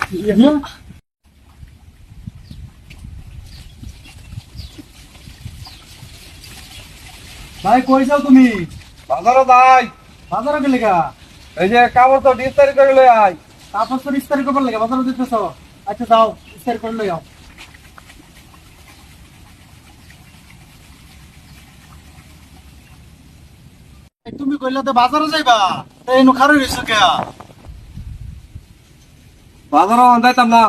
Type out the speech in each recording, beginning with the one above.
ভাই কই যাও তুমি? বাজারে যাই। বাজারে গেলে গা? এই যে কাপড় তো ইস্তারি করে লই আই। কাপড় তো ইস্তারি করবার লাগে বাজারে দিতেছ? আচ্ছা যাও ইস্তারি করে লই যাও। তুমি কইলা তো বাজারে যাইবা, এই নো খারে রইছো কে? বাজারে যাইতাম না,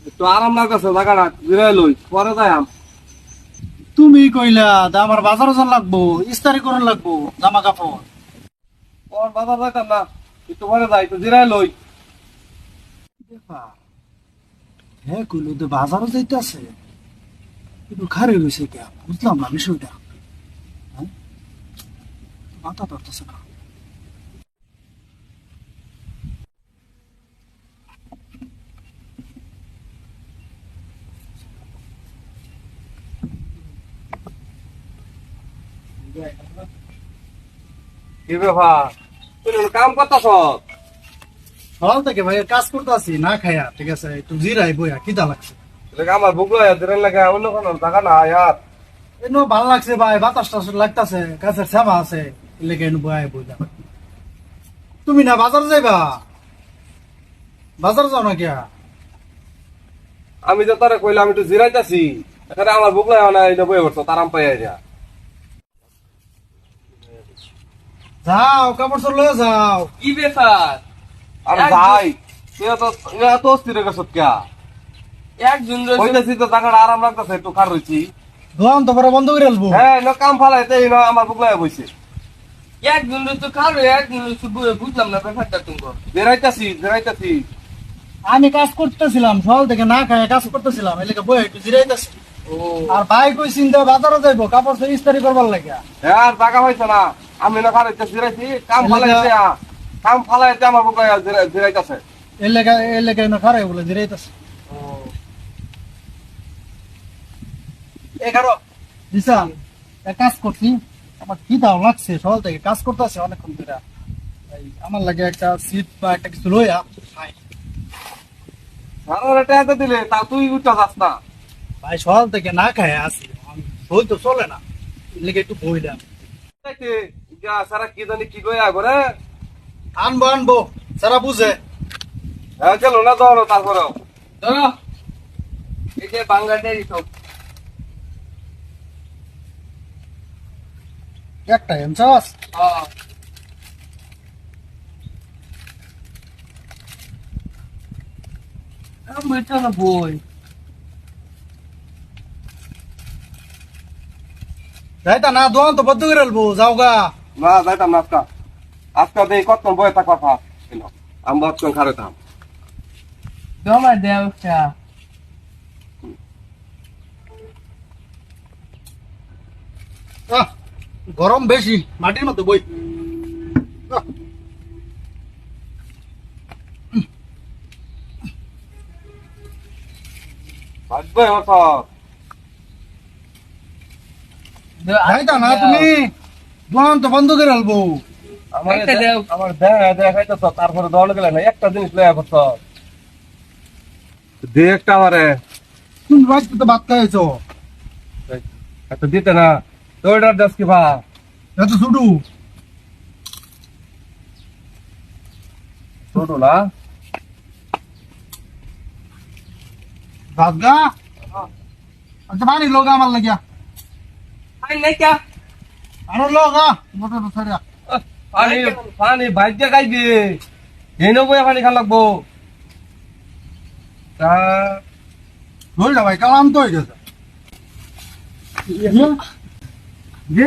একটু আরাম লাগতেছে জায়গাটা, জিরাই লই পরে যাই। তুমি কইলা আমার বাজারে যাওয়া লাগবো, ইস্তারি করা লাগবো জামা কাপড়। পর বাজার যাইতাম না, একটু পরে যাই, একটু জিরাই লই। হ্যাঁ কইলো তো বাজারে যাইতেছে, কিন্তু খারে রইছে কে বুঝলাম না বিষয়টা। মাথা ধরতেছে না। কি ব্যাপার, তুই কাম করতেছ? সকাল থেকে ভাই কাজ করতেছি না খায়া, ঠিক আছে একটু জিরাই বইয়া খিদা লাগছে। আমার বুক লয় জিরাই লাগে, অন্য কোনো জায়গা না ইয়ার। এনো ভালো লাগছে ভাই, বাতাস টাস লাগতেছে, কাছের শ্যামা আছে, লেগে এনে বই বইলাম। তুমি না বাজার যাইবা? বাজার যাও না কিয়া? আমি যে তারে কইলাম একটু জিরাইতাছি, এখানে আমার বুক লয় না, এই বই করছো তারাম পাই যা। যাও কাপড় চোর লয়ে যাও। কি ব্যাপার? আরে ভাই তুই এত অস্থির হয়ে গেছ কে? একজন রয়েছে, কইতেছি তো জায়গাটা আরাম লাগতেছে, একটু খার রয়েছি। দোকান তো বড় বন্ধ করে আলবো। হ্যাঁ কাম ফালাইতে আমার বুক লয় বইছে। একজন রয়েছে খাবে, একজন রয়েছে বয়ে, বুঝলাম না ব্যাপারটা তুমি। জিরাইতাছি। আমি কাজ করতেছিলাম, সকাল থেকে না খায় কাজ করতেছিলাম, এলাকা বই একটু জিরাইতেছি। ও আর ভাই কই চিন্তা বাজারে যাইবো কাপড় চোর ইস্তারি করবার লাগে। হ্যাঁ আর জায়গা হয়েছে না, আমি না খারাইতে জিরাইছি, কাম ফালাইতে আমার বুক লয় জিরাইতাছে। এলাকা এনে খারাই বলে জিরাইতেছে। এগারো দিশাম এক কাজ করছি, আমার কি দাও লাগছে, সকাল থেকে কাজ করতেছে অনেকক্ষণ ধরে। আমার লাগে একটা সিট বা একটা কিছু লইয়া খাই। সারা টাকা দিলে তা তুই উঠা যাস না। ভাই সকাল থেকে না খায় আসি, বই তো চলে না, লেগে একটু বইলাম। সারা কি জানি কি লইয়া করে আনবো আনবো সারা বুঝে। হ্যাঁ চলো না ধরো, তারপরেও ধরো এই যে বাংলাদেশি সব একটা এমচাস মেটা না বই। যাইতা না দোকান তো বদ্ধ করে আলবো, যাও গা। না যাইতাম না আজকা দেই কত বয়ে থাকবা থাক, আমি বৎসন খারেতাম। জমা দেওয়া আহ, গরম বেশি, মাটির মতো বই। আহ, ভাগ্যই হঠাৎ যাইতা না তুমি, দোকান তো বন্ধ করে আলবো। একটা দেও। আমার দেখাইতেছ, তারপরে দৌড় গেলে না একটা জিনিস লইয়া করছ দে একটা আমারে। তুমি রাত তো ভাত খাইছো, এত দিতে না তোর দাস কি ভা এত ছুটু ছোট না ভাত গা। আচ্ছা পানি লোগা আমার লাগিয়া, আই নাই কা আরো লোগা মোটর ছাড়া। পানি পানি ভাগ্যে খাইবি, এনে বইয়া পানি খান লাগবো। তা ধরে ভাই কালাম তো হয়ে গেছে। যে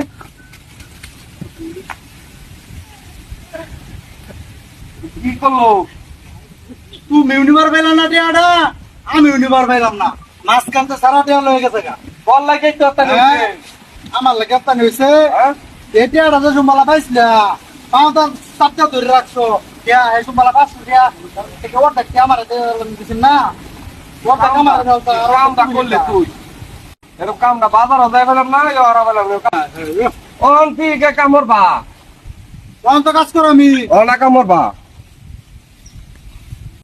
কি করলো? তুমি ইউনিভার পাইলাম না টিয়াটা, আমি ইউনিভার পাইলাম না, মাঝখান তো সারা টিয়া লয়ে গেছে গা। বল লাগে তো একটা হ্যাঁ, আমার লাগে একটা হয়েছে। হ্যাঁ এই টিয়াটা যে সুমালা পাইছিলা, পাও তো চারটা ধরে রাখছো, টিয়া এই সুমালা পাইছো টিয়া, ওটা কি আমার দিছেন না, ওটা আমার কামটা করলে তুই এরকম কামটা বাজারও যাই পেলাম না, ওরা পেলাম অন ঠিক কামড় বা তো কাজ করো আমি। অনা কামড় বা